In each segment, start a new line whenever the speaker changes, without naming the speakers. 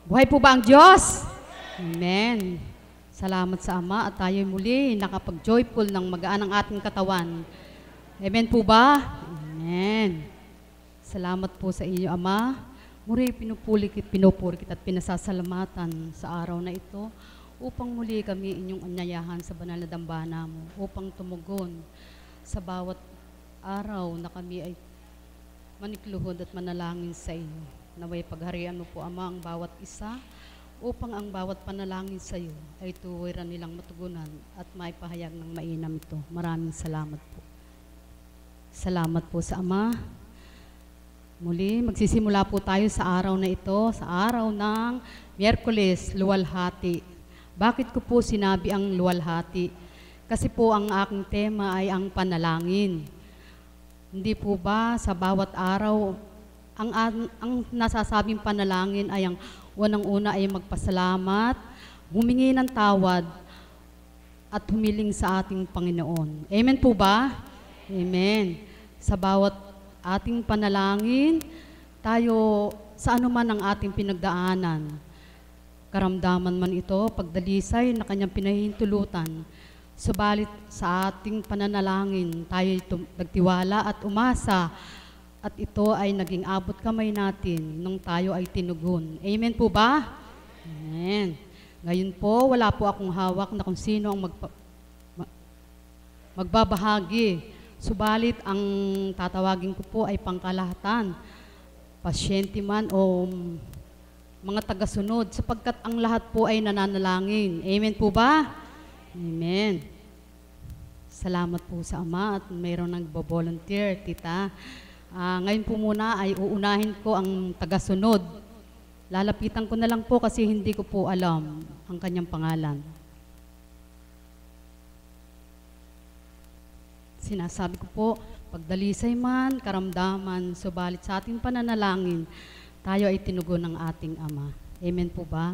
Buhay po ba ang Diyos? Amen. Salamat sa Ama at tayo muli nakapag-joyful ng magaan ang ating katawan. Amen po ba? Amen. Salamat po sa inyo, Ama. Muli pinupuri kita at pinasasalamatan sa araw na ito upang muli kami inyong anyayahan sa banal na dambana mo, upang tumugon sa bawat araw na kami ay manikluhod at manalangin sa iyo. Naway pagharian mo po, Ama, ang bawat isa upang ang bawat panalangin sa iyo ay tuwiran nilang matugunan at maipahayag ng mainam ito. Maraming salamat po. Salamat po sa Ama. Muli, magsisimula po tayo sa araw na ito, sa araw ng Miyerkules, Luwalhati. Bakit ko po sinabi ang luwalhati? Kasi po ang aking tema ay ang panalangin. Hindi po ba sa bawat araw, ang nasasabing panalangin ay ang unang-una ay magpasalamat, humingi ng tawad, at humiling sa ating Panginoon. Amen po ba? Amen. Sa bawat ating panalangin, tayo sa anuman ang ating pinagdaanan, karamdaman man ito, pagdalisay na kanyang pinahihintulutan, subalit sa ating pananalangin, tayo nagtiwala at umasa at ito ay naging abot kamay natin nung tayo ay tinugon. Amen po ba? Amen. Ngayon po, wala po akong hawak na kung sino ang magbabahagi. Subalit, ang tatawagin ko po ay pangkalahatan, pasyente man o mga tagasunod, sapagkat ang lahat po ay nananalangin. Amen po ba? Amen. Salamat po sa Ama at mayroong nagbo-volunteer, tita. Ngayon po muna ay uunahin ko ang tagasunod. Lalapitan ko na lang po kasi hindi ko po alam ang kanyang pangalan. Sinasabi ko po, pagdalisay man, karamdaman, subalit sa ating pananalangin, tayo ay tinugon ng ating Ama. Amen po ba?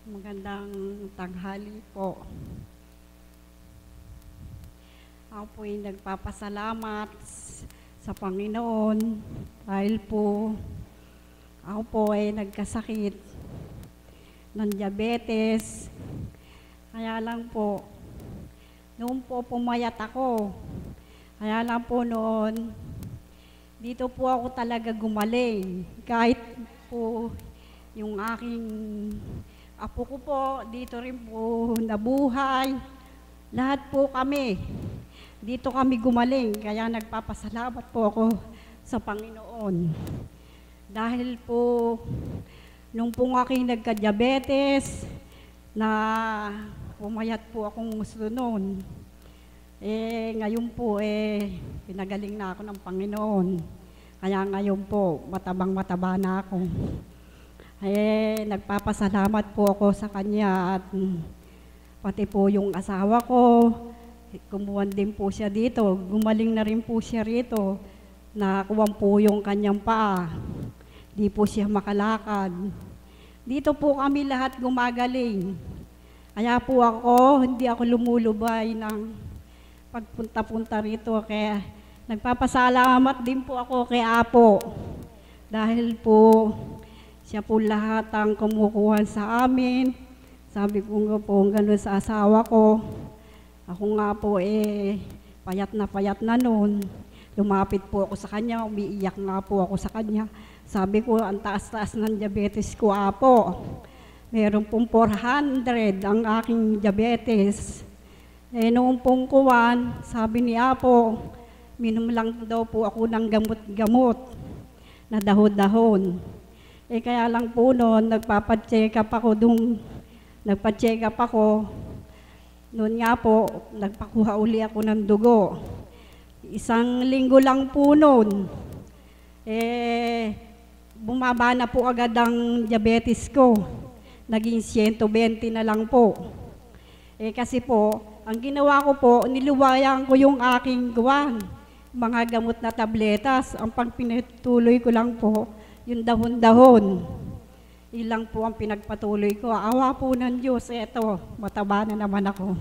Magandang tanghali po. Ako po ay nagpapasalamat sa Panginoon dahil po ako po ay nagkasakit ng diabetes. Kaya lang po, noon po pumayat ako. Kaya lang po noon, dito po ako talaga gumaling. Kahit po yung aking apo ko po, dito rin po nabuhay. Lahat po kami, dito kami gumaling. Kaya nagpapasalamat po ako sa Panginoon. Dahil po, nung po aking nagka-diabetes, na pumayat po akong gusto noon. Ngayon po, pinagaling na ako ng Panginoon. Kaya ngayon po, matabang-mataba na ako. Nagpapasalamat po ako sa Kanya at pati po yung asawa ko, kumuhan din po siya dito. Gumaling na rin po siya rito. Nakuha po yung kanyang paa. Di po siya makalakad. Dito po kami lahat gumagaling. Kaya po ako, hindi ako lumulubay ng pagpunta-punta rito. Kaya nagpapasalamat din po ako kay Apo. Dahil po, siya po lahat ang kumukuha sa amin. Sabi ko nga po, gano'n sa asawa ko. Ako nga po payat na noon. Lumapit po ako sa kanya, umiiyak nga po ako sa kanya. Sabi ko, ang taas-taas ng diabetes ko, Apo. Meron pong 400 ang aking diabetes. Noong pong kuwan, sabi ni Apo, minom lang daw po ako ng gamot-gamot na dahon-dahon. Kaya lang po noon, nagpapacheck up ako Noon nga po, nagpakuha uli ako ng dugo. 1 linggo lang po noon. Bumaba na po agad ang diabetes ko. naging 120 na lang po. Eh kasi po, ang ginawa ko po, niluwayan ko yung aking gawan. Mga gamot na tabletas, ang pagpinatuloy ko lang po, yung dahon-dahon. Ilang po ang pinagpatuloy ko. Awa po ng Diyos, eto, mataba na naman ako.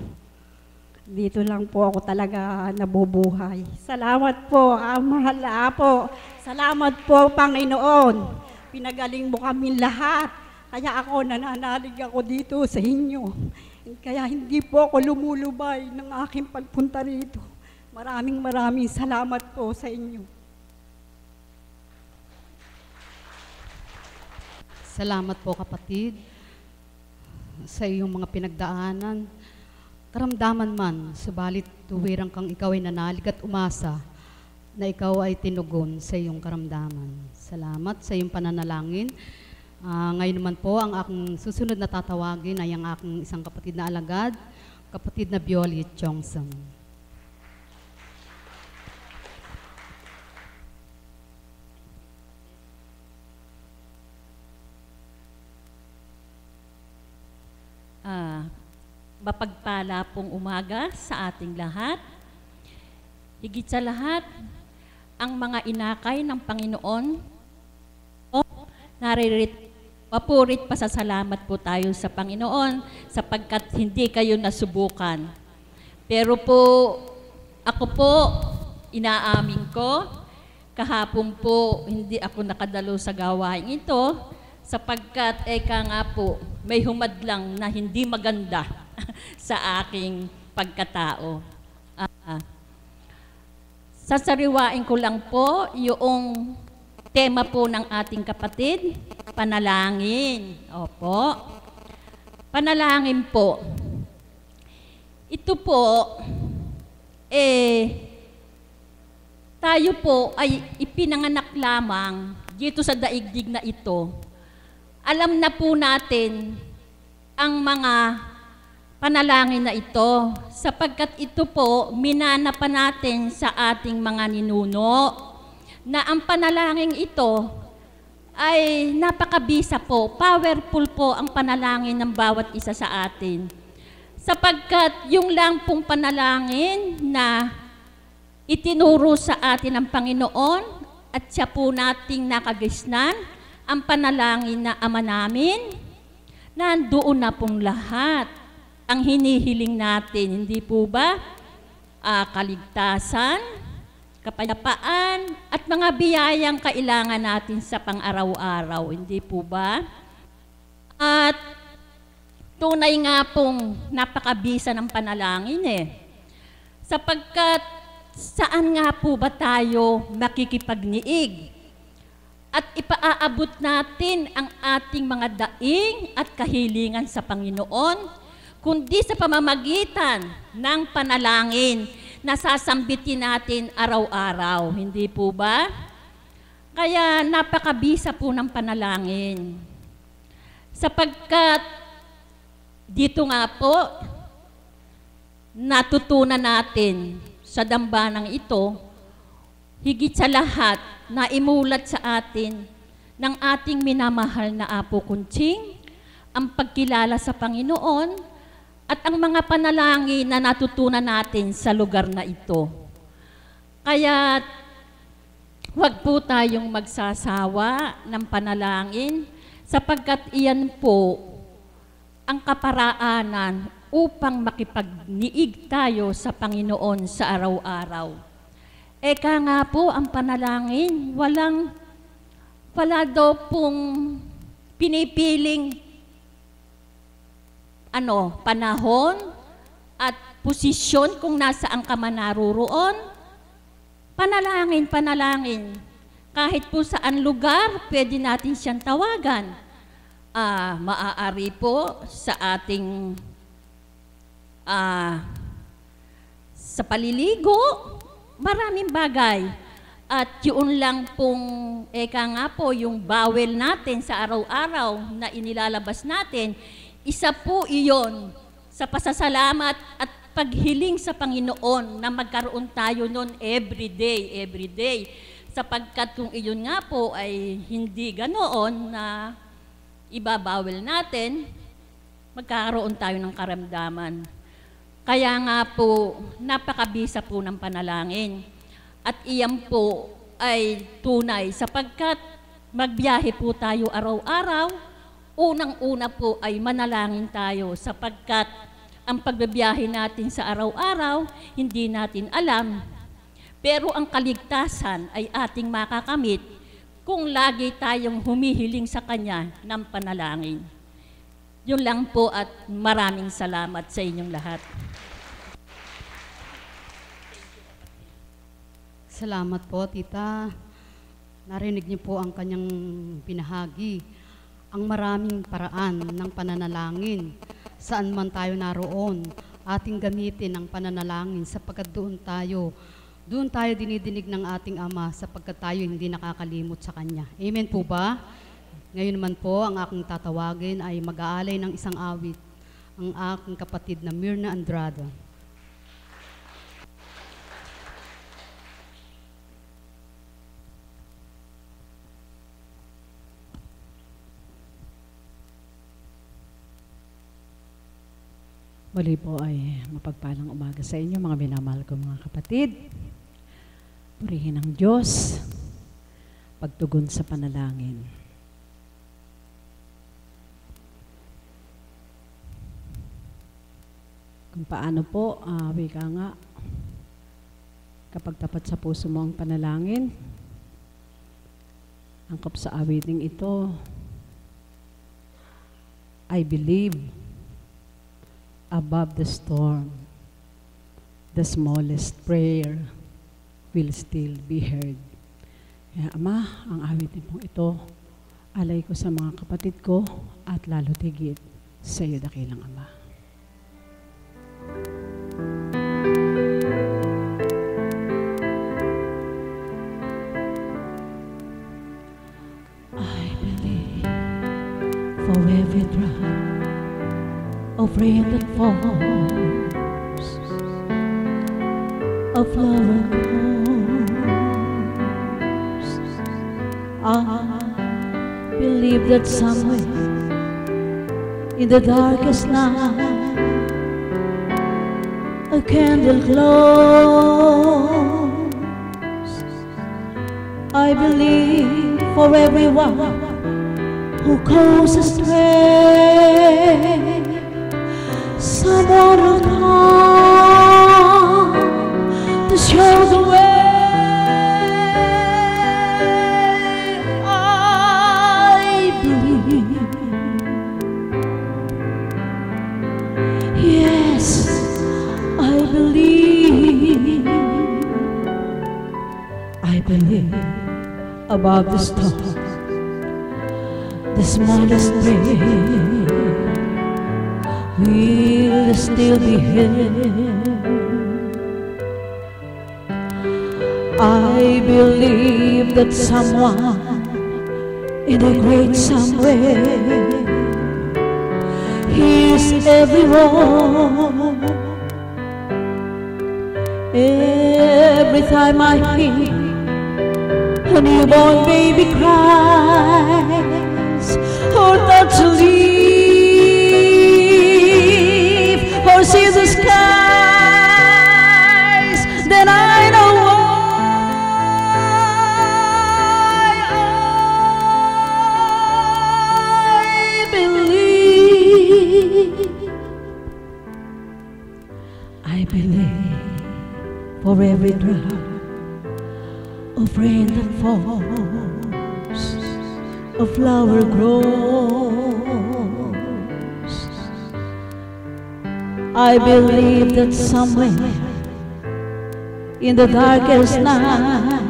Dito lang po ako talaga nabubuhay. Salamat po, mahal na po. Salamat po, Panginoon. Pinagaling mo kami lahat. Kaya ako, nananalig ako dito sa inyo. Kaya hindi po ako lumulubay ng aking pagpunta rito. Maraming salamat po sa inyo.
Salamat po kapatid sa iyong mga pinagdaanan. Karamdaman man, subalit tuwirang kang ikaw ay nanalig at umasa na ikaw ay tinugon sa iyong karamdaman. Salamat sa iyong pananalangin. Ngayon naman po, ang aking susunod na tatawagin ay ang aking isang kapatid na alagad, kapatid na Bioli Chongson.
Mapagpala pong umaga sa ating lahat. Higit sa lahat, ang mga inakay ng Panginoon, papurit pasasalamat po tayo sa Panginoon sapagkat hindi kayo nasubukan. Pero po, ako po, inaamin ko, kahapon po, hindi ako nakadalo sa gawain ito sapagkat eka nga po, may humadlang na hindi maganda sa aking pagkatao. Sasariwain ko lang po yung tema po ng ating kapatid, panalangin. Opo. Panalangin po. Ito po, tayo po ay ipinanganak lamang dito sa daigdig na ito. Alam na po natin ang mga panalangin na ito sapagkat ito po minana pa natin sa ating mga ninuno na ang panalangin ito ay napakabisa po, powerful po ang panalangin ng bawat isa sa atin. Sapagkat yung lang pong panalangin na itinuro sa atin ng Panginoon at siya po nating nakagisnan, ang panalangin na Ama namin, nandoon na pong lahat. Ang hinihiling natin, hindi po ba? Kaligtasan, kapayapaan, at mga biyayang kailangan natin sa pang-araw-araw, hindi po ba? At tunay nga pong napakabisa ng panalangin sapagkat saan nga po ba tayo makikipagniig? At ipaaabot natin ang ating mga daing at kahilingan sa Panginoon, kundi sa pamamagitan ng panalangin na sasambitin natin araw-araw. Hindi po ba? Kaya napakabisa po ng panalangin. Sapagkat dito nga po, natutunan natin sa dambanang ito, higit sa lahat na imulat sa atin ng ating minamahal na Apo Kunching, ang pagkilala sa Panginoon, at ang mga panalangin na natutunan natin sa lugar na ito. Kaya huwag po tayong magsasawa ng panalangin sapagkat iyan po ang kaparaanan upang makipagniig tayo sa Panginoon sa araw-araw. Eka nga po ang panalangin, wala daw pong pinipiling panahon at posisyon kung nasaan ka man naruroon. Panalangin. Kahit po saan lugar, pwede natin siyang tawagan. Maaari po sa ating sa paliligo, maraming bagay. At yun lang pong, nga po, yung bawel natin sa araw-araw na inilalabas natin, isa po iyon sa pasasalamat at paghiling sa Panginoon na magkaroon tayo nun every day. Sapagkat kung iyon nga po ay hindi ganoon na ibabawal natin, magkakaroon tayo ng karamdaman. Kaya nga po, napakabisa po ng panalangin. At iyan po ay tunay sapagkat magbiyahe po tayo araw-araw. Unang-una po ay manalangin tayo sapagkat ang pagbibiyahe natin sa araw-araw, hindi natin alam. Pero ang kaligtasan ay ating makakamit kung lagi tayong humihiling sa Kanya ng panalangin. Yun lang po at maraming salamat sa inyong lahat.
Salamat po, Tita. Narinig niyo po ang kanyang binahagi. Ang maraming paraan ng pananalangin. Saan man tayo naroon, ating gamitin ang pananalangin sapagkat doon tayo dinidinig ng ating Ama sapagkat tayo hindi nakakalimot sa Kanya. Amen po ba? Ngayon naman po, ang aking tatawagin ay mag-aalay ng isang awit, ang aking kapatid na Myrna Andrada.
Muli po ay mapagpalang umaga sa inyo, mga minamahal ko mga kapatid. Purihin ang Diyos, pagtugon sa panalangin. Kung paano po, wika nga, kapag tapat sa puso mo ang panalangin, angkop sa awiting ito, I believe above the storm, the smallest prayer will still be heard. Kaya Ama, ang awitin pong ito, alay ko sa mga kapatid ko at lalo tigit sa iyo, dakilang Ama. I believe for every drop of rain that falls, of love that comes. I believe that somewhere in the darkest night a candle glows. I believe for everyone who goes astray, someone will come to show the way. I believe, yes, I believe. I believe above the storm, the smallest rain will still be here. I believe that someone in a great somewhere hears every word. Every time I hear a newborn baby cries or touch a leaf or see the skies, then I know why. I believe for every drop of rain that falls, a flower grows. I believe that somewhere in the darkest night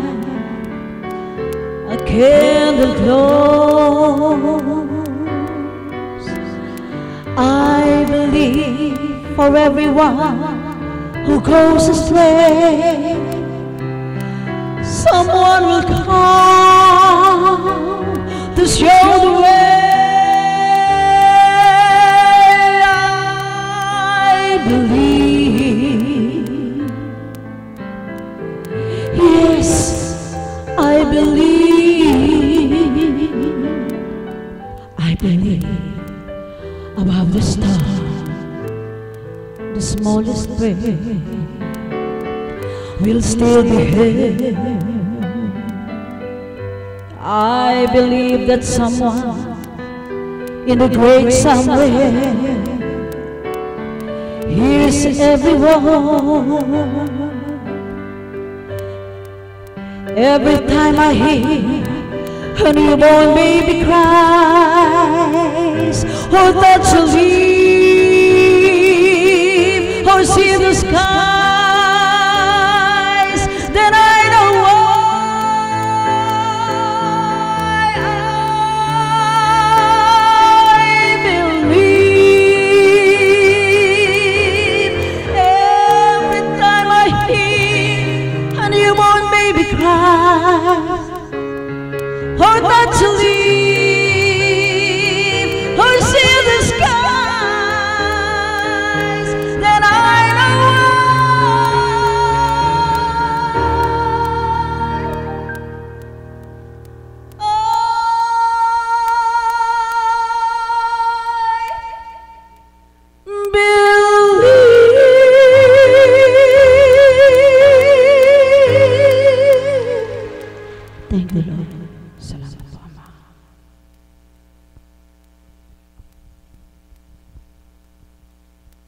a candle glows. I believe for everyone who goes astray, someone will come to show the way. I believe, yes, I believe, I believe.
the smallest prayer will still be heard. I believe that someone in the great somewhere hears everyone. Every time I hear a newborn baby cries, or that she'll leave or see the skies, then I know why I believe. Every time I hear a newborn baby cries, or that you leave, or see the skies, then I know Thank you, Lord. Salamat po, Ama.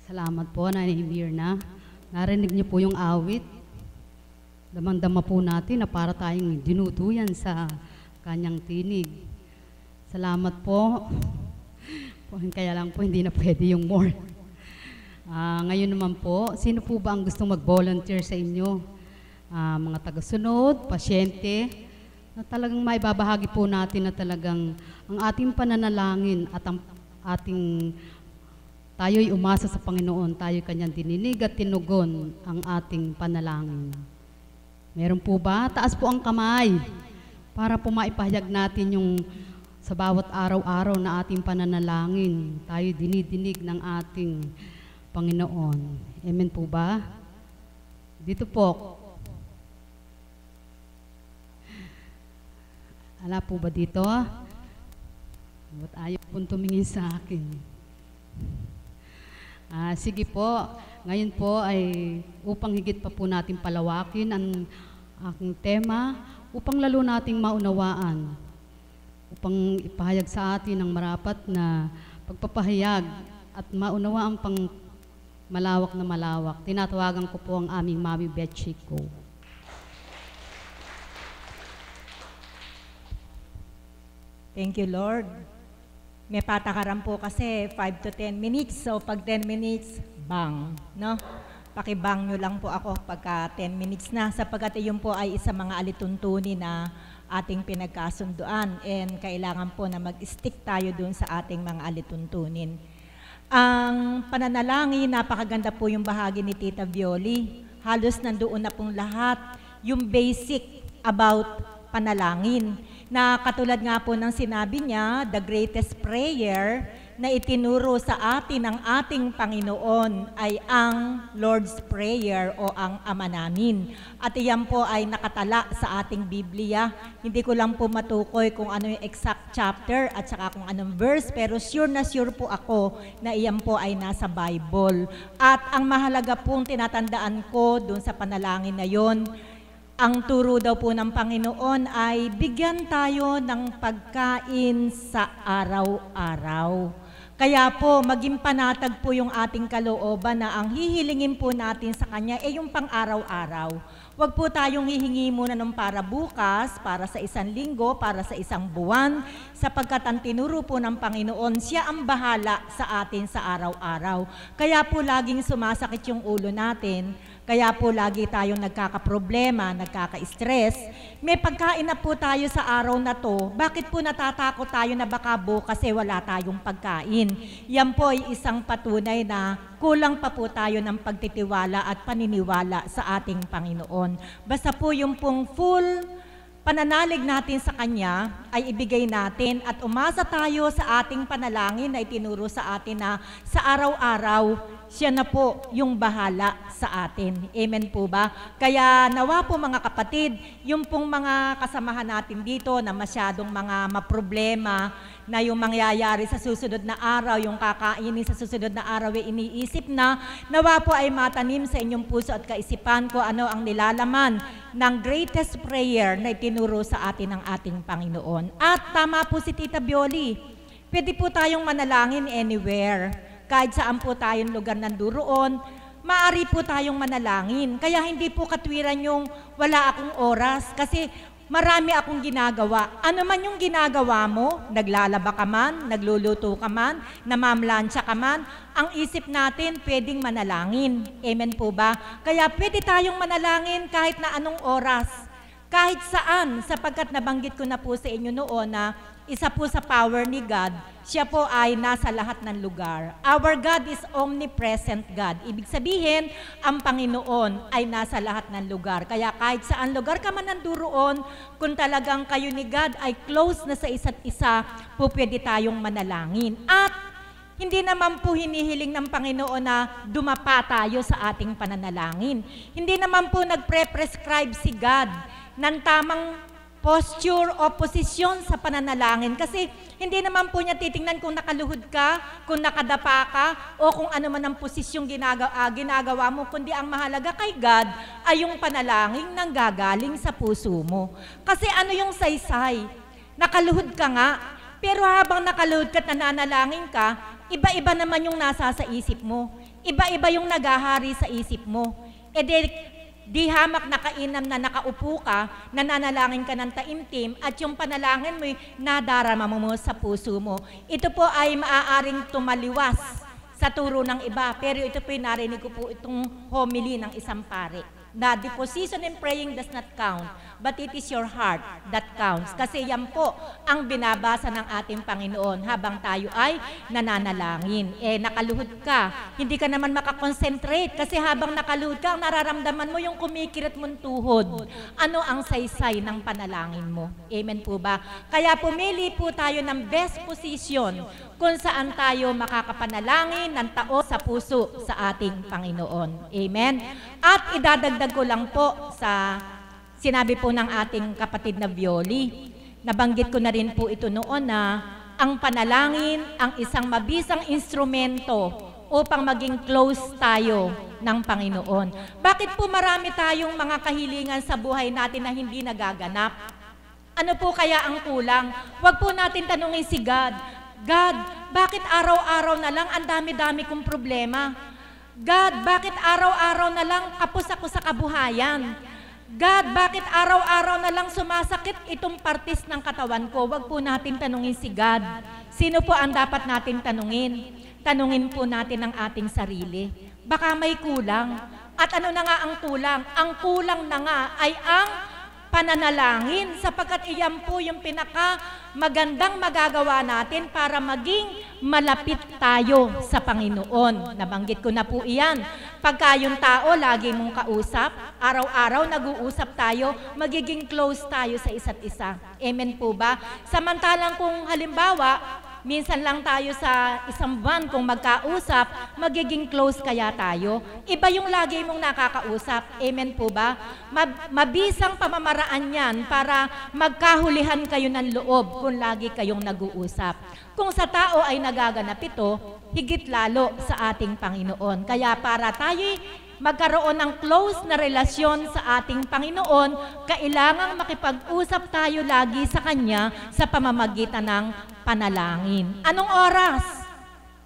Salamat po, Nanay Mirna. Narinig niyo po yung awit. Damang-dama po natin na para tayong dinuduyan sa kanyang tinig. Salamat po. Kaya lang po hindi na pwede yung more. Ngayon naman po, sino po ba ang gustong mag-volunteer sa inyo? Mga tagasunod, pasyente, na talagang maibabahagi po natin na talagang ang ating pananalangin at ang ating tayo'y umasa sa Panginoon, tayo kanyang dininig at tinugon ang ating panalangin. Meron po ba? Taas po ang kamay para po maipahayag natin yung sa bawat araw-araw na ating pananalangin. Tayo dinidinig ng ating Panginoon. Amen po ba? Dito po. Ala po ba dito? Ba't ayaw pong tumingin sa akin? Sige po, ngayon po ay upang higit pa po natin palawakin ang aking tema, upang lalo nating maunawaan, upang ipahayag sa atin ang marapat na pagpapahayag at maunawaan pang malawak na malawak. Tinatawagan ko po ang aming Mami Betchiko.
Thank you, Lord. May patakaran po kasi 5 to 10 minutes. So, pag 10 minutes, bang, no? Pakibang nyo lang po ako pagka 10 minutes na, sapagkat yun po ay isa mga alituntunin na ating pinagkasunduan and kailangan po na mag-stick tayo dun sa ating mga alituntunin. Ang pananalangin, napakaganda po yung bahagi ni Tita Violi. Halos nandoon na pong lahat yung basic about panalangin. Na katulad nga po ng sinabi niya, the greatest prayer na itinuro sa atin ng ating Panginoon ay ang Lord's Prayer o ang Ama Namin. At iyan po ay nakatala sa ating Biblia. Hindi ko lang po matukoy kung ano yung exact chapter at saka kung anong verse, pero sure na sure po ako na iyan po ay nasa Bible. At ang mahalaga pong tinatandaan ko dun sa panalangin na yon, ang turo daw po ng Panginoon ay bigyan tayo ng pagkain sa araw-araw. Kaya po, maging panatag po yung ating kalooban na ang hihilingin po natin sa Kanya ay yung pang-araw-araw. Huwag po tayong hihingi muna ng para bukas, para sa isang linggo, para sa isang buwan, sapagkat ang tinuro po ng Panginoon, Siya ang bahala sa atin sa araw-araw. Kaya po laging sumasakit yung ulo natin. Kaya po lagi tayong nagkakaproblema, nagkaka-stress. May pagkain na po tayo sa araw na to. Bakit po natatakot tayo na baka bukas wala tayong pagkain? Yan po ay isang patunay na kulang pa po tayo ng pagtitiwala at paniniwala sa ating Panginoon. Basta po yung pong full pananalig natin sa Kanya ay ibigay natin at umasa tayo sa ating panalangin na itinuro sa atin na sa araw-araw, Siya na po yung bahala sa atin. Amen po ba? Kaya nawa po mga kapatid, yung pong mga kasamahan natin dito na masyadong mga maproblema, na yung mangyayari sa susunod na araw, yung kakainin sa susunod na araw ay iniisip na, nawa po ay matanim sa inyong puso at kaisipan ko ano ang nilalaman ng greatest prayer na itinuro sa atin ng ating Panginoon. At tama po si Tita Bioli, pwede po tayong manalangin anywhere, kahit saan po tayong lugar nanduroon, maaari po tayong manalangin. Kaya hindi po katwiran yung wala akong oras, kasi marami akong ginagawa. Ano man yung ginagawa mo, naglalaba ka man, nagluluto ka man, namamlansya ka man, ang isip natin pwedeng manalangin. Amen po ba? Kaya pwede tayong manalangin kahit na anong oras, kahit saan, sapagkat nabanggit ko na po sa inyo noon na isa po sa power ni God, siya po ay nasa lahat ng lugar. Our God is omnipresent God. Ibig sabihin, ang Panginoon ay nasa lahat ng lugar. Kaya kahit saan lugar ka man nanduroon, kung talagang kayo ni God ay close na sa isa't isa, po pwede tayong manalangin. At hindi naman po hinihiling ng Panginoon na dumapa tayo sa ating pananalangin. Hindi naman po nagpre-prescribe si God ng tamang posture o posisyon sa pananalangin. Kasi hindi naman po niya titingnan kung nakaluhod ka, kung nakadapa ka, o kung ano man ang posisyong ginagawa mo, kundi ang mahalaga kay God ay yung panalangin nang gagaling sa puso mo. Kasi ano yung saysay? Nakaluhod ka nga, pero habang nakaluhod ka at nananalangin ka, iba-iba naman yung nasa sa isip mo. Iba-iba yung nagahari sa isip mo. Di hamak nakainam na nakaupo ka, nananalangin ka ng taimtim, at yung panalangin mo nadarama mo sa puso mo. Ito po ay maaaring tumaliwas sa turo ng iba, pero ito po narinig ko po itong homily ng isang pare. Na the position in praying does not count, but it is your heart that counts. Kasi yan po ang binabasa ng ating Panginoon habang tayo ay nananalangin. Nakaluhod ka, hindi ka naman makakonsentrate kasi habang nakaluhod ka, ang nararamdaman mo yung kumikirit mong tuhod. Ano ang saysay ng panalangin mo? Amen po ba? Kaya pumili po tayo ng best position kung saan tayo makakapanalangin ng tao sa puso sa ating Panginoon. Amen? At idadagdag ko lang po sa sinabi po ng ating kapatid na Bioli. Nabanggit ko na rin po ito noon na ang panalangin ang isang mabisang instrumento upang maging close tayo ng Panginoon. Bakit po marami tayong mga kahilingan sa buhay natin na hindi nagaganap? Ano po kaya ang kulang? Huwag po natin tanungin si God, God, bakit araw-araw na lang ang dami-dami kong problema? God, bakit araw-araw na lang kapos ako sa kabuhayan? God, bakit araw-araw na lang sumasakit itong partis ng katawan ko? Huwag po natin tanungin si God. Sino po ang dapat natin tanungin? Tanungin po natin ang ating sarili. Baka may kulang. At ano na nga ang kulang? Ang kulang na nga ay ang pananalangin, sapagkat iyan po yung magandang magagawa natin para maging malapit tayo sa Panginoon. Nabanggit ko na po iyan. Pagka yung tao lagi mong kausap, araw-araw nag-uusap tayo, magiging close tayo sa isa't isa. Amen po ba? Samantalang kung halimbawa, minsan lang tayo sa isang buwan kung magkausap, magiging close kaya tayo? Iba yung lagi mong nakakausap. Amen po ba? Mabisang pamamaraan yan para magkahulihan kayo ng loob kung lagi kayong nag-uusap. Kung sa tao ay nagaganap ito, higit lalo sa ating Panginoon. Kaya para tayo magkaroon ng close na relasyon sa ating Panginoon, kailangang makipag-usap tayo lagi sa Kanya sa pamamagitan ng panalangin. Anong oras?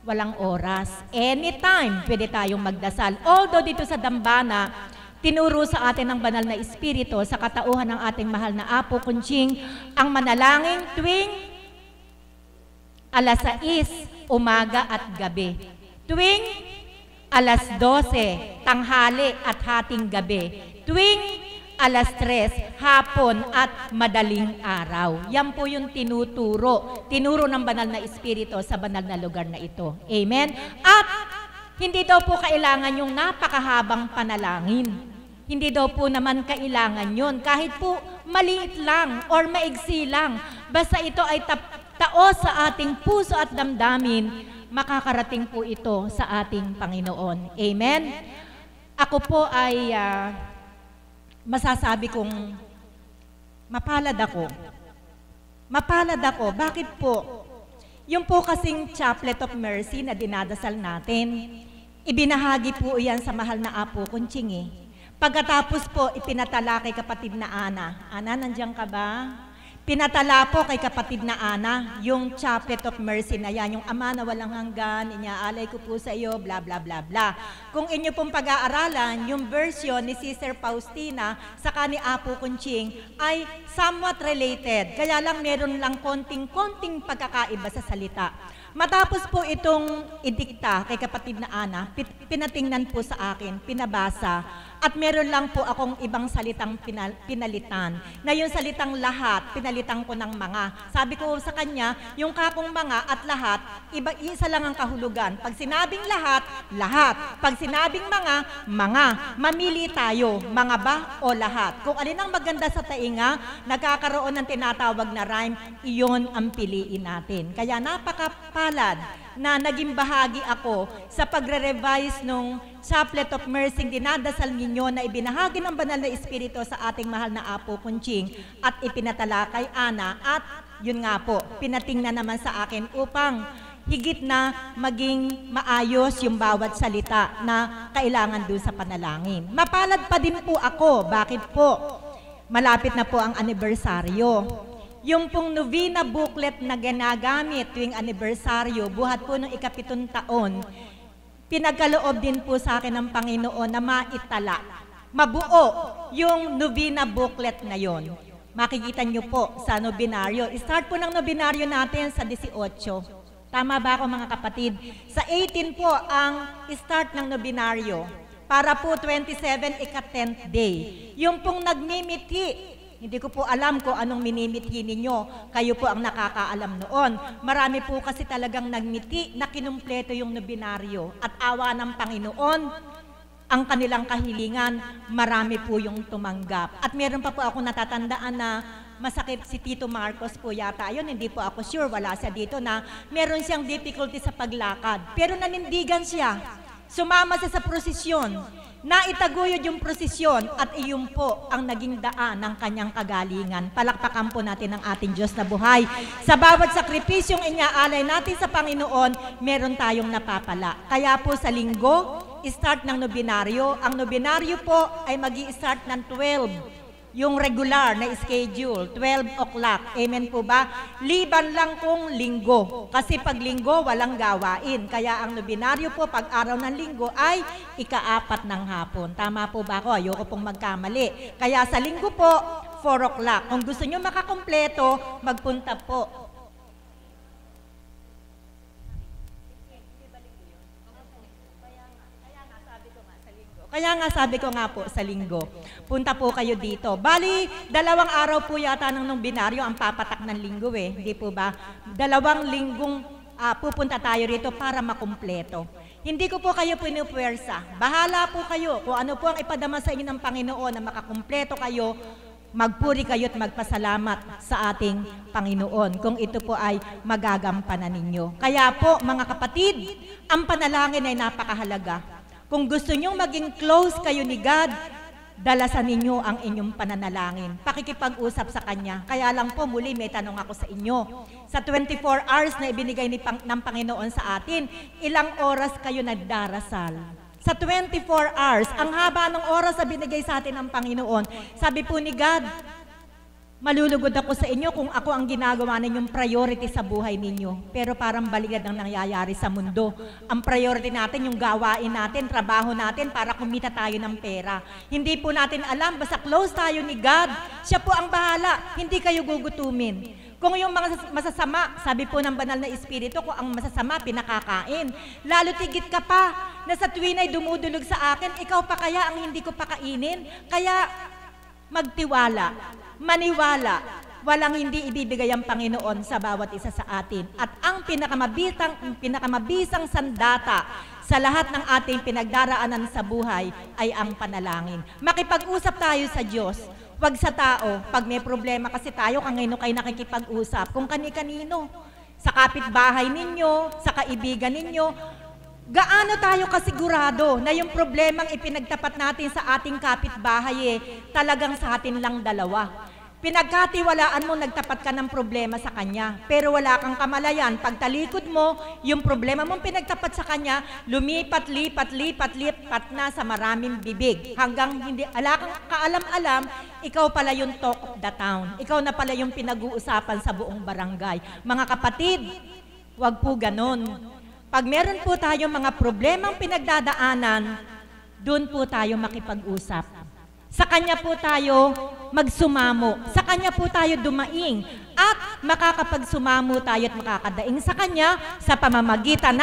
Walang oras. Anytime pwede tayong magdasal. Although dito sa Dambana, tinuro sa atin ng banal na Espiritu sa katauhan ng ating mahal na Apo Kunching, ang manalangin tuwing alas 6, umaga at gabi. Tuwing alas 12, tanghali at hating gabi. Tuwing alas 3, hapon at madaling araw. Yan po yung tinuro ng banal na Espiritu sa banal na lugar na ito. Amen? At hindi daw po kailangan yung napakahabang panalangin. Hindi daw po naman kailangan yun. Kahit po maliit lang or maigsi lang. Basta ito ay taos sa ating puso at damdamin, makakarating po ito sa ating Panginoon. Amen? Ako po ay masasabi kong mapalad ako. Mapalad ako. Bakit po? Yung po kasing Chaplet of Mercy na dinadasal natin, ibinahagi po yan sa mahal na Apo Kunching eh. Pagkatapos po, ipinatala kay kapatid na Ana. Ana, nandiyan ka ba? Pinatala po kay kapatid na Ana, yung Chaplet of Mercy na yan, yung Ama na walang hanggan, inyaalay ko po sa iyo, bla bla bla bla. Kung inyo pong pag-aaralan, yung version ni Sister Faustina saka ni Apo Kunching ay somewhat related, kaya lang meron lang konting pagkakaiba sa salita. Matapos po itong idikta kay kapatid na Ana, pinatingnan po sa akin, pinabasa, at meron lang po akong ibang salitang pinalitan. Na yung salitang lahat, pinalitan ko ng mga. Sabi ko sa kanya, yung kakong mga at lahat, isa lang ang kahulugan. Pag sinabing lahat, lahat. Pag sinabing mga, mga. Mamili tayo, mga ba o lahat. Kung alin ang maganda sa tainga, nagkakaroon ng tinatawag na rhyme, iyon ang piliin natin. Kaya napakapalad na naging bahagi ako sa pagre-revise nung Chaplet of Mercy dinadasal ninyo na ibinahagi ng Banal na Espiritu sa ating mahal na Apo Kunching at ipinatala kay Ana at yun nga po, pinatingnan naman sa akin upang higit na maging maayos yung bawat salita na kailangan doon sa panalangin. Mapalad pa din po ako. Bakit po? Malapit na po ang anibersaryo. Yung pong novena booklet na ginagamit tuwing anibersaryo, buhat po ng 7 taon, pinagkaloob din po sa akin ng Panginoon na maitala, mabuo yung novena booklet na yon. Makikita nyo po sa nobenaryo. Start po ng nobenaryo natin sa 18. Tama ba ako mga kapatid? Sa 18 po ang start ng nobenaryo. Para po 27 ika-10th day. Yung pong nagmimiti, hindi ko po alam kung anong minimithi ninyo. Kayo po ang nakakaalam noon. Marami po kasi talagang nagmiti na kinumpleto yung nobenaryo. At awa ng Panginoon, ang kanilang kahilingan, marami po yung tumanggap. At meron pa po ako natatandaan na masakit si Tito Marcos po yata. Ayun, hindi po ako sure, wala siya dito na meron siyang difficulty sa paglakad. Pero nanindigan siya. Sumama siya sa prosesyon. Naitaguyod yung prosesyon at iyon po ang naging daan ng kanyang kagalingan. Palakpakan po natin ang ating Diyos na buhay. Sa bawat sakripisyong inyaalay natin sa Panginoon, meron tayong napapala. Kaya po sa linggo, start ng nobenaryo. Ang nobenaryo po ay magi-start ng 12. Yung regular na schedule, 12 o'clock. Amen po ba? Liban lang kung linggo. Kasi pag linggo, walang gawain. Kaya ang nobenaryo po, pag araw ng linggo, ay ika-4 ng hapon. Tama po ba ako? Ayoko pong magkamali. Kaya sa linggo po, 4 o'clock. Kung gusto nyo makakompleto, magpunta po. Kaya nga sabi ko nga po sa linggo, punta po kayo dito. Bali, 2 araw po yata ng nobenaryo ang papatak ng linggo eh. Hindi po ba? 2 linggong pupunta tayo rito para makumpleto. Hindi ko po kayo pinupuwersa. Bahala po kayo kung ano po ang ipadama sa inyo ng Panginoon na makakumpleto kayo, magpuri kayo at magpasalamat sa ating Panginoon kung ito po ay magagampanan ninyo. Kaya po mga kapatid, ang panalangin ay napakahalaga. Kung gusto nyong maging close kayo ni God, dalasan ninyo ang inyong pananalangin. Pakikipag-usap sa Kanya. Kaya lang po muli may tanong ako sa inyo. Sa 24 hours na ibinigay ng Panginoon sa atin, ilang oras kayo nagdarasal? Sa 24 hours, ang haba ng oras na binigay sa atin ng Panginoon, sabi po ni God, malulugod ako sa inyo kung ako ang ginagawa ninyong priority sa buhay ninyo. Pero parang baligad ang nangyayari sa mundo. Ang priority natin, yung gawain natin, trabaho natin para kumita tayo ng pera. Hindi po natin alam, basta close tayo ni God, siya po ang bahala, hindi kayo gugutumin. Kung yung mga masasama, sabi po ng Banal na Espiritu, kung ang masasama, pinakakain. Lalo tigit ka pa, na sa tuwin ay dumudulog sa akin, ikaw pa kaya ang hindi ko pakainin? Kaya magtiwala, maniwala, walang hindi ibibigay ang Panginoon sa bawat isa sa atin. At ang pinakamabisang sandata sa lahat ng ating pinagdaraanan sa buhay ay ang panalangin. Makipag-usap tayo sa Diyos, wag sa tao. Pag may problema kasi tayo, kanino kayo nakikipag-usap? Kung kani-kanino, sa kapitbahay ninyo, sa kaibigan ninyo, gaano tayo kasigurado na yung problemang ipinagtapat natin sa ating kapitbahay talagang sa atin lang dalawa? Pinagkatiwalaan mo, nagtapat ka ng problema sa Kanya. Pero wala kang kamalayan. Pag talikod mo, yung problema mong pinagtapat sa Kanya, lumipat, lipat na sa maraming bibig. Hanggang hindi, ala kang kaalam-alam, ikaw pala yung talk of the town. Ikaw na pala yung pinag-uusapan sa buong barangay. Mga kapatid, wag po ganon. Pag meron po tayo mga problemang pinagdadaanan, doon po tayo makipag-usap. Sa Kanya po tayo magsumamo. Sa Kanya po tayo dumaing. At makakapagsumamo tayo at makakadaing sa Kanya sa pamamagitan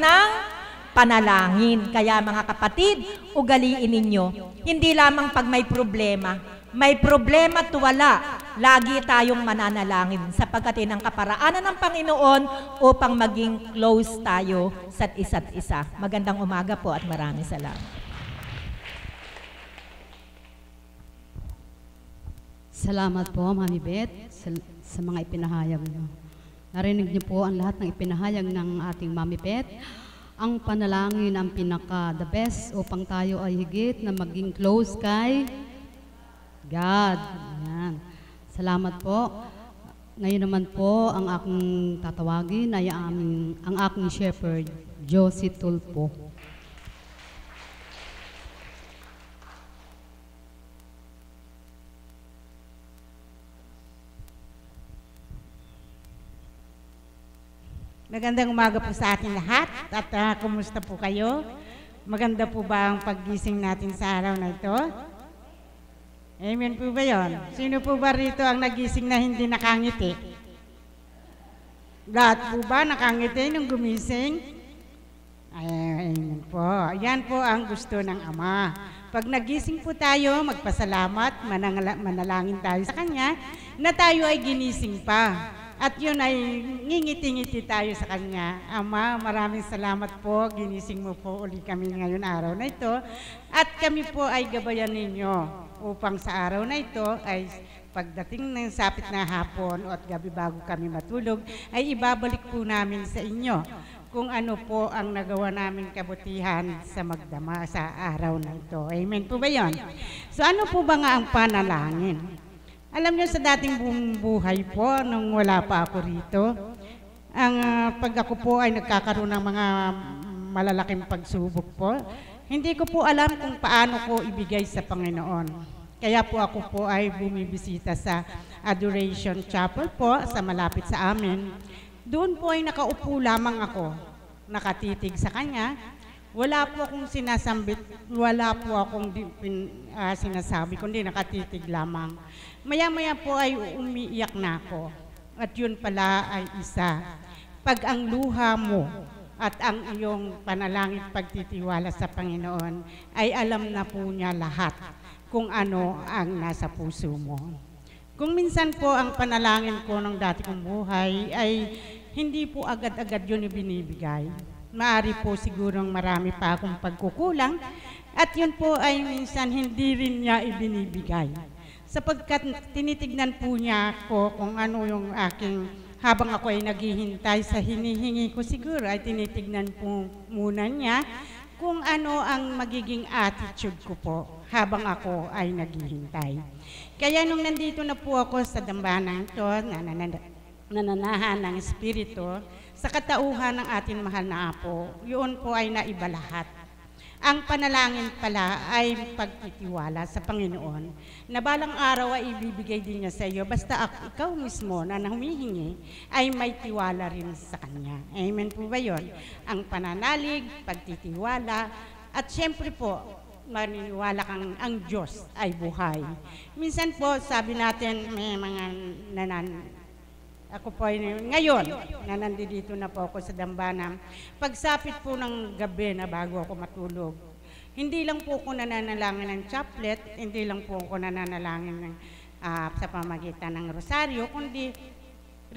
ng panalangin. Kaya mga kapatid, ugaliin ninyo. Hindi lamang pag may problema. May problema at wala. Lagi tayong mananalangin sapagkat ang kaparaanan ng Panginoon upang maging close tayo sa isa't isa. Magandang umaga po at maraming salamat.
Salamat po, Mami Beth, sa mga ipinahayag niyo. Narinig niyo po ang lahat ng ipinahayag ng ating Mami Beth. Ang panalangin ang pinaka-the best upang tayo ay higit na maging close kay God. Ayan. Salamat po. Ngayon naman po, ang aking tatawagin ay ang aking shepherd, Josie Tulpo.
Magandang umaga po sa ating lahat at kumusta po kayo? Maganda po ba ang paggising natin sa araw na ito? Amen po ba yun? Sino po ba rito ang nagising na hindi nakangiti? Lahat po ba nakangiti nung gumising? Amen po. Yan po ang gusto ng Ama. Pag nagising po tayo, magpasalamat, manalangin tayo sa Kanya, na tayo ay ginising pa. At yun ay ngingiti-ngiti tayo sa Kanya. Ama, maraming salamat po. Ginising mo po uli kami ngayon araw na ito. At kami po ay gabayan ninyo upang sa araw na ito ay pagdating ng sapit na hapon at gabi bago kami matulog, ay ibabalik po namin sa inyo kung ano po ang nagawa namin kabutihan sa magdama sa araw na ito. Amen po ba yun? So ano po ba nga ang panalangin? Alam niyo sa dating buhay po, nung wala pa ako rito, pag ako po ay nagkakaroon ng mga malalaking pagsubok po, hindi ko po alam kung paano ko ibigay sa Panginoon. Kaya po ako po ay bumibisita sa Adoration Chapel po, sa malapit sa amin. Doon po ay nakaupo lamang ako, nakatitig sa Kanya. Wala po akong sinasambit, wala po akong sinasabi, kundi nakatitig lamang. Maya-maya po ay umiiyak na ako. At yun pala ay isa. Pag ang luha mo at ang iyong panalangin pagtitiwala sa Panginoon, ay alam na po niya lahat kung ano ang nasa puso mo. Kung minsan po ang panalangin ko ng dati kong buhay ay hindi po agad-agad yun ibinibigay. Maari po sigurong marami pa akong pagkukulang at yun po ay minsan hindi rin niya ibinibigay. Sapagkat tinitignan po niya ako kung ano yung aking, habang ako ay naghihintay sa hinihingi ko siguro, ay tinitignan po muna niya kung ano ang magiging attitude ko po habang ako ay naghihintay. Kaya nung nandito na po ako sa dambana ito, nananahan ng Espiritu, sa katauhan ng ating mahal na Apo, yun po ay naiba lahat. Ang panalangin pala ay pagtitiwala sa Panginoon na balang araw ay ibibigay din niya sa iyo basta ikaw mismo na humihingi ay may tiwala rin sa Kanya. Amen po ba yun? Ang pananalig, pagtitiwala, at syempre po, maniniwala kang ang Diyos ay buhay. Minsan po, sabi natin, may mga ako po ay ngayon, na nandito na po ako sa dambana, pagsapit po ng gabi na bago ako matulog, hindi lang po ako nananalangin ng chaplet, hindi lang po ako nananalangin sa pamagitan ng rosaryo, kundi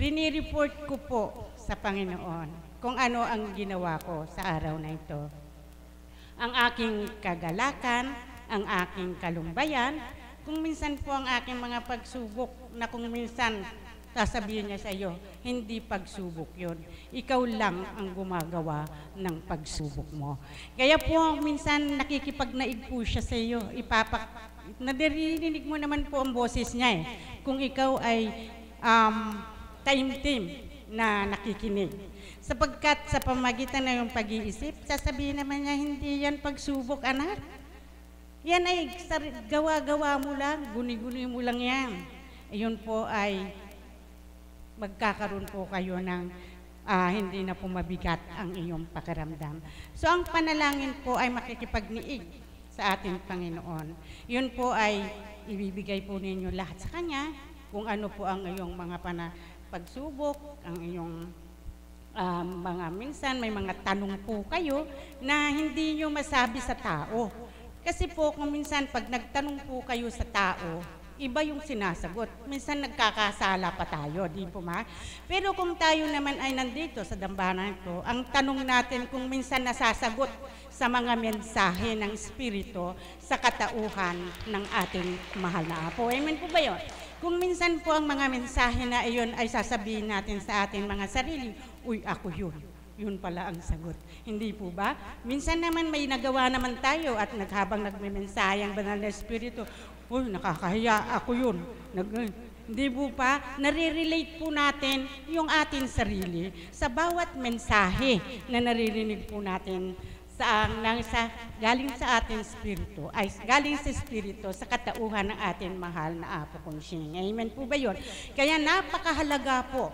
rinireport ko po sa Panginoon kung ano ang ginawa ko sa araw na ito. Ang aking kagalakan, ang aking kalumbayan, kung minsan po ang aking mga pagsubok na kung minsan sasabihin niya sa iyo, hindi pagsubok yun. Ikaw lang ang gumagawa ng pagsubok mo. Kaya po, minsan nakikipagnaig po siya sa iyo. Naririnig mo naman po ang boses niya eh. Kung ikaw ay time na nakikinig. Sapagkat sa pamagitan na yung pag-iisip, sasabihin naman niya, hindi yan pagsubok, anak. Yan ay gawa-gawa mo lang, guni-guni mo lang yan. Ayun po ay magkakaroon po kayo ng hindi na po mabigat ang iyong pakiramdam. So ang panalangin po ay makikipagniig sa ating Panginoon. Yun po ay ibibigay po ninyo lahat sa Kanya kung ano po ang iyong mga pagsubok, ang iyong mga minsan may mga tanong po kayo na hindi nyo masabi sa tao. Kasi po kung minsan pag nagtanong po kayo sa tao, iba yung sinasagot. Minsan nagkakasala pa tayo, di po ma? Pero kung tayo naman ay nandito sa dambana ito, ang tanong natin kung minsan nasasagot sa mga mensahe ng Espiritu sa katauhan ng ating mahal na Apo. Amen po ba yun? Kung minsan po ang mga mensahe na iyon ay sasabihin natin sa ating mga sarili, uy, ako yun. Yun pala ang sagot. Hindi po ba? Minsan naman may nagawa naman tayo at habang nagme-mensahe ang banal na Espiritu, uy, nakakahiya, ako yun. Hindi po pa? Nare-relate po natin yung ating sarili sa bawat mensahe na naririnig po natin galing sa ating Espiritu, ay galing sa Espiritu, sa katauhan ng ating mahal na Apo kong Sing. Amen po ba yun? Kaya napakahalaga po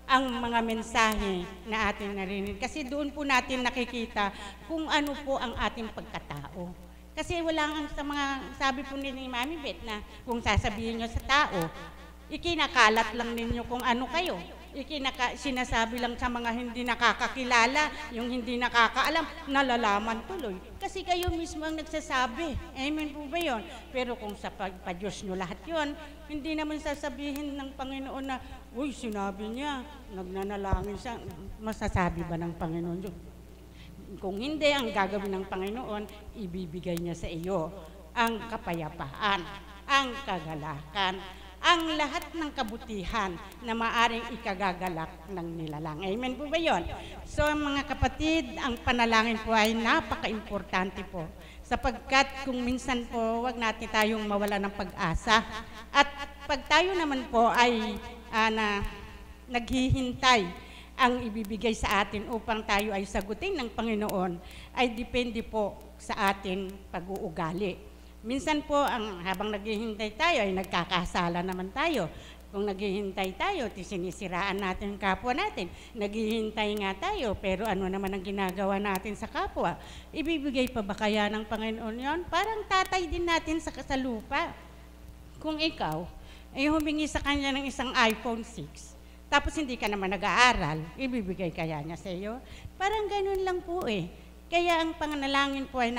ang mga mensahe na ating narinig. Kasi doon po natin nakikita kung ano po ang ating pagkatao. Kasi wala sa mga, sabi po ni Mami Beth na kung sasabihin nyo sa tao, ikinakalat lang ninyo kung ano kayo. Sinasabi lang sa mga hindi nakakakilala, yung hindi nakakaalam, nalalaman tuloy. Kasi kayo mismo ang nagsasabi. Amen po ba yun? Pero kung sa pag-Diyos nyo lahat yun, hindi naman sasabihin ng Panginoon na, uy, sinabi niya, nagnanalangin siya. Masasabi ba ng Panginoon yun? Kung hindi, ang gagawin ng Panginoon, ibibigay niya sa iyo ang kapayapaan, ang kagalakan, ang lahat ng kabutihan na maaring ikagagalak ng nilalang. Amen po ba yun? So mga kapatid, ang panalangin po ay napaka-importante po. Sapagkat kung minsan po, wag natin tayong mawala ng pag-asa. At pag tayo naman po ay naghihintay ang ibibigay sa atin upang tayo ay sagutin ng Panginoon, ay depende po sa ating pag-uugali. Minsan po, habang naghihintay tayo, ay nagkakasala naman tayo. Kung naghihintay tayo, sinisiraan natin kapwa natin. Naghihintay nga tayo, pero ano naman ang ginagawa natin sa kapwa? Ibibigay pa ba kaya ng Panginoon yon? Parang tatay din natin sa lupa. Kung ikaw ay humingi sa kanya ng isang iPhone 6, tapos hindi ka naman nag-aaral, ibibigay kaya niya sa iyo? Parang ganun lang po eh. Kaya ang pananalangin po ay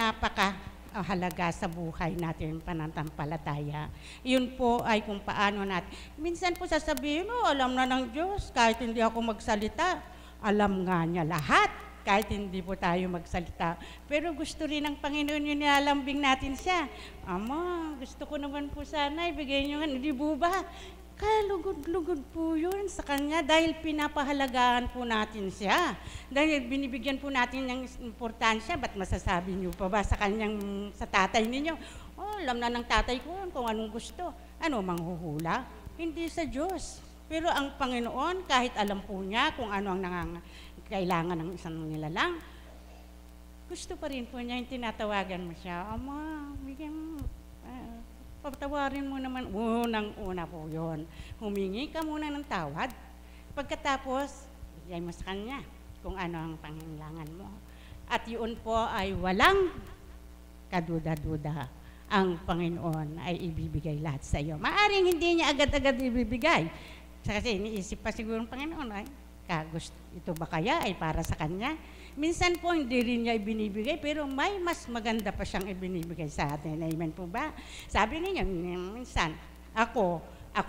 halaga sa buhay natin, pananampalataya. Yun po ay kung paano natin. Minsan po sasabihin, alam na ng Diyos, kahit hindi ako magsalita, alam nga niya lahat, kahit hindi po tayo magsalita. Pero gusto rin ng Panginoon yun, nilalambing natin siya. Ama, gusto ko naman po sana, ibigay niyo nga, hindi po ba? Kalugod-lugod po yun sa Kanya dahil pinapahalagaan po natin siya. Dahil binibigyan po natin ng importansya, ba't masasabi niyo pa ba sa tatay ninyo? Alam na ng tatay ko kung anong gusto. Ano, manghuhula? Hindi sa Diyos. Pero ang Panginoon, kahit alam po niya kung ano ang kailangan ng isang nilalang, gusto pa rin po niya yung tinatawagan mo siya, Ama, bigyan mo. Patawarin mo naman, unang-una po yun. Humingi ka muna ng tawad. Pagkatapos, bigay mo sa Kanya kung ano ang pangangailangan mo. At yun po ay walang kaduda-duda. Ang Panginoon ay ibibigay lahat sa iyo. Maaring hindi niya agad-agad ibibigay. Kasi iniisip pa siguro ng Panginoon, ito ba kaya ay para sa Kanya? Minsan po hindi rin niya ibinibigay, pero may mas maganda pa siyang ibinibigay sa atin. Amen po ba? Sabi niya, minsan, ako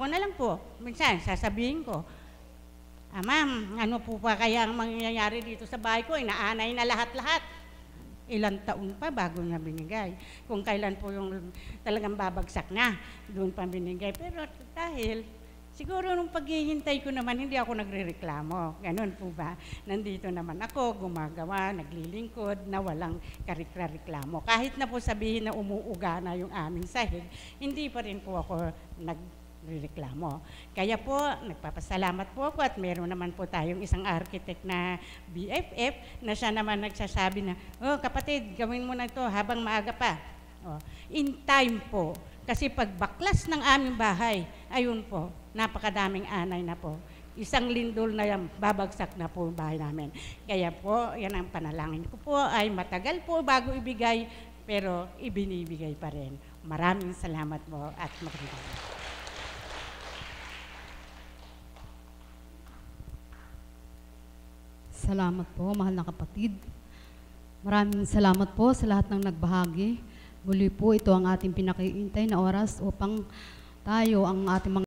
na lang po, minsan sasabihin ko, Ma'am, ano po pa kaya ang mangyayari dito sa bahay ko? Inaanay na lahat-lahat. Ilang taon pa bago niya binigay. Kung kailan po yung talagang babagsak na, doon pa binigay. Pero dahil Siguro nung paghihintay ko naman, hindi ako nagrereklamo. Ganun po ba? Nandito naman ako, gumagawa, naglilingkod, na walang karikra-reklamo. Kahit na po sabihin na umuuga na yung aming sahig, hindi pa rin po ako nagrereklamo. Kaya po, nagpapasalamat po ako at meron naman po tayong isang architect na BFF na siya naman nagsasabi na, oh kapatid, gawin mo na ito habang maaga pa. Oh, in time po. Kasi pag baklas ng aming bahay, ayun po, napakadaming anay na po. Isang lindol na yan, babagsak na po yung bahay namin. Kaya po, yan ang panalangin ko po ay matagal po bago ibigay, pero ibinibigay pa rin. Maraming salamat po at magandang.
Salamat po, mahal na kapatid. Maraming salamat po sa lahat ng nagbahagi. Muli po, ito ang ating pinakiintay na oras upang tayo ang ating mga